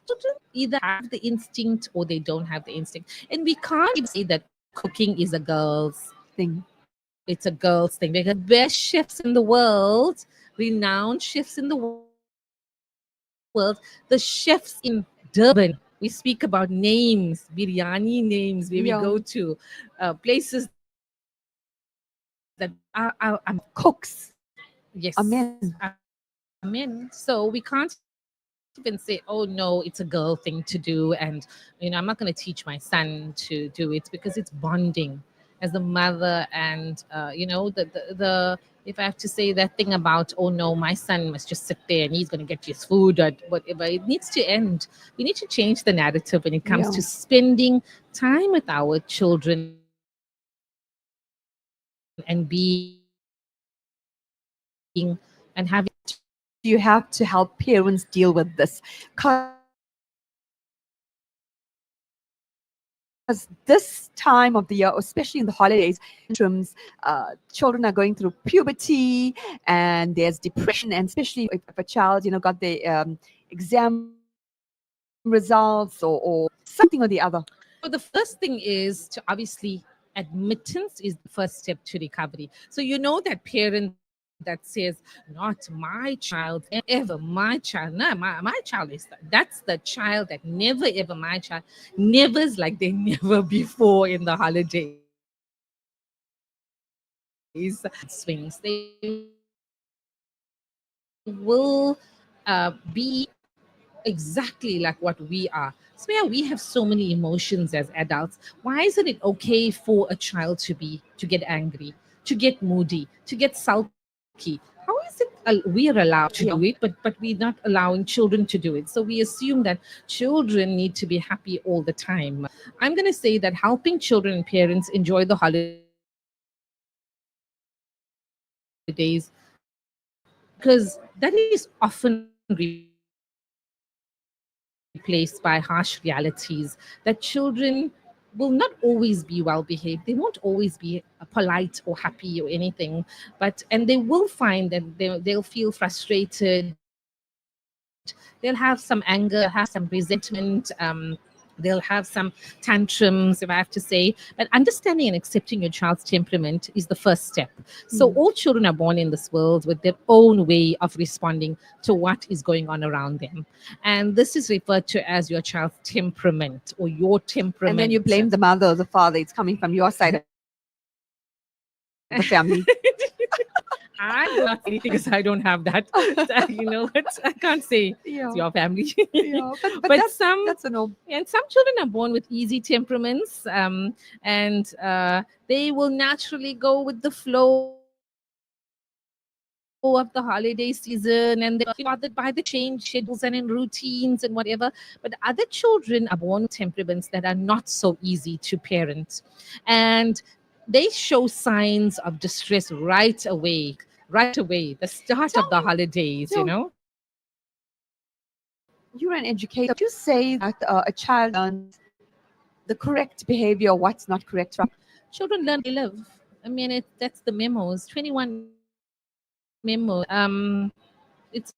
Children either have the instinct or they don't have the instinct. And we can't even say that cooking is a girl's thing. it's a girl's thing because best chefs in the world, renowned chefs in the world, the chefs in Durban. We speak about names, biryani names, where we go to places that are men. Yes, are Cooks men. are men. So we can't even say that cooking is a girl's even say, oh no, it's a girl thing to do, and I'm not going to teach my son to do it, because it's bonding as a mother. And the if I have to say that thing about, oh no, my son must just sit there and he's going to get his food or whatever, it needs to end. We need to change the narrative when it comes Yeah. to spending time with our children and having. You have to help parents deal with this? Because this time of the year, especially in the holidays, children are going through puberty, and there's depression, and especially if a child, got the exam results, or something or the other. So the first thing is to, obviously, admittance is the first step to recovery. So that parent that says, not my child, ever my child, no, my child is that's the child that never ever my child, never's like they never before in the holidays. Swings, they will be exactly like what we are. So yeah, we have so many emotions as adults. Why isn't it okay for a child to get angry, to get moody, to get sulky? How is it we are allowed to do Yeah. it, but we're not allowing children to do it? So we assume that children need to be happy all the time. I'm going to say that helping children and parents enjoy the holidays, because that is often replaced by harsh realities that children will not always be well behaved. They won't always be polite or happy or anything, and they will find that they'll feel frustrated. They'll have some anger, they'll have some resentment. They'll have some tantrums, if I have to say. But understanding and accepting your child's temperament is the first step. So all children are born in this world with their own way of responding to what is going on around them. And this is referred to as your child's temperament or your temperament. And then you blame the mother or the father. It's coming from your side of the family. I will not say anything because I don't have that. You know what? I can't say it's Yeah. your family. Yeah. But But that's a no. some children are born with easy temperaments, and they will naturally go with the flow of the holiday season, and they're not bothered by the change schedules and in routines and whatever. But other children are born with temperaments that are not so easy to parent, and they show signs of distress right away, the start of Tell the me, holidays. you're an educator. Would you say that a child learns the correct behavior, what's not correct from? Children learn where they live. I mean, that's the memos, 21 memos. It's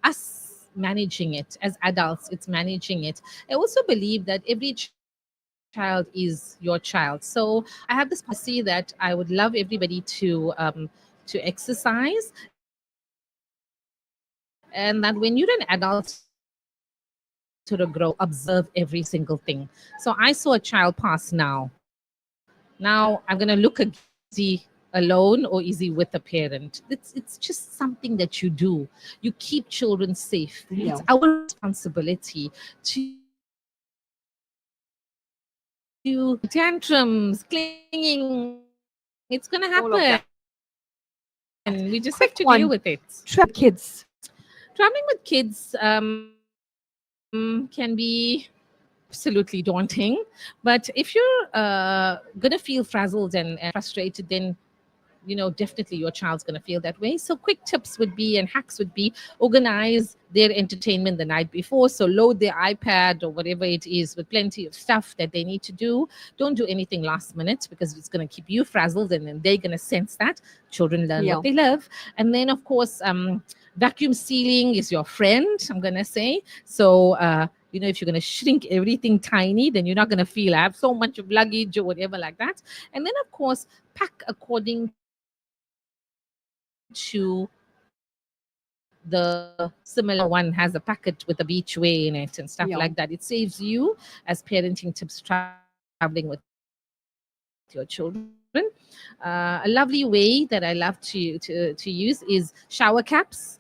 us managing it as adults. It's managing it. I also believe that every child is your child. So I have this policy that I would love everybody to exercise, and that when you're an adult to grow, observe every single thing. So I saw a child pass now. Now I'm going to look again. Is he alone or is he with a parent? It's just something that you do. You keep children safe. It's our responsibility to tantrums, clinging. It's gonna happen. All of that. We just have to deal with it. Quick one. Trap kids. Traveling with kids can be absolutely daunting, but if you're gonna feel frazzled and frustrated, then definitely your child's going to feel that way. So quick tips would be, and hacks would be, organize their entertainment the night before. So load their iPad or whatever it is with plenty of stuff that they need to do. Don't do anything last minute, because it's going to keep you frazzled, and then they're going to sense that. Children learn Yeah. what they love. And then of course, vacuum sealing is your friend, I'm going to say. So if you're going to shrink everything tiny, then you're not going to feel I have so much of luggage or whatever like that. And then of course, pack according to the similar one has a packet with a beach way in it and stuff Yeah. like that. It saves you as parenting tips traveling with your children. A lovely way that I love to use is shower caps.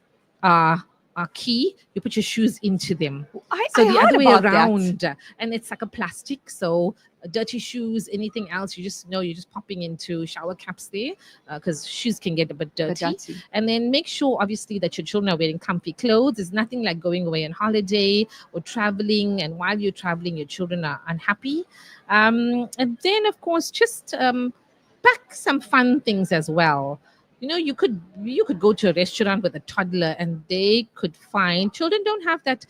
are key, you put your shoes into them. I So the other heard way about that. around, and it's like a plastic. So dirty shoes, anything else, you just know you're just popping into shower caps there, because shoes can get a bit But dirty. dirty. And then make sure, obviously, that your children are wearing comfy clothes. There's nothing like going away on holiday or traveling, and while you're traveling, your children are unhappy. And then, of course, just pack some fun things as well. You could go to a restaurant with a toddler, and they could find, children don't have that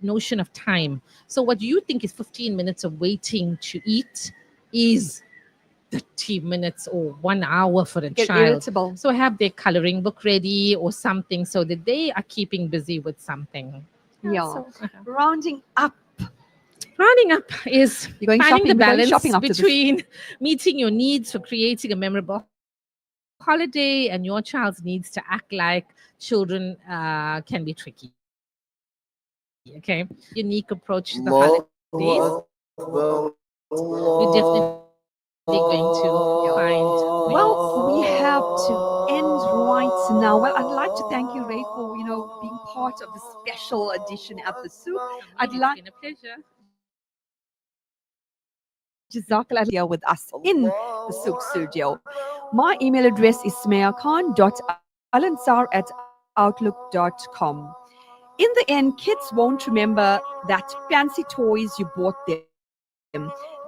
notion of time. So what you think is 15 minutes of waiting to eat is 30 minutes or 1 hour for a Get child. irritable. So have their coloring book ready or something, so that they are keeping busy with something. Yeah. So, Rounding up. rounding up is You're going finding shopping. the We're going balance shopping after this. between meeting your needs for creating a memorable holiday and your child's needs to act like children can be tricky. Okay, unique approach to the holidays. You're definitely going to find Well, we have to end right now. Well, I'd like to thank you, Ray, for being part of the special edition at the Souk. I'd it's like been a pleasure. Jazakallah here with us in the Souk studio. My email address is smayakhan.alansar@outlook.com. In the end, kids won't remember that fancy toys you bought them.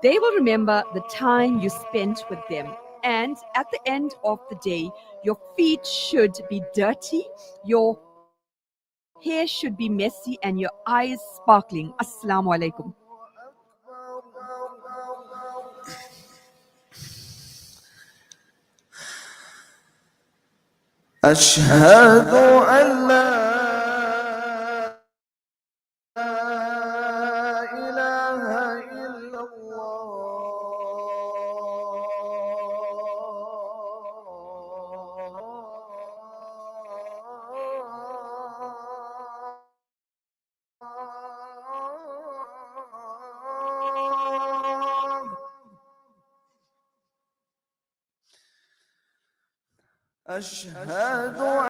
They will remember the time you spent with them. And at the end of the day, your feet should be dirty, your hair should be messy, and your eyes sparkling. Assalamu alaikum. أشهد أن لا إله إلا الله أشهد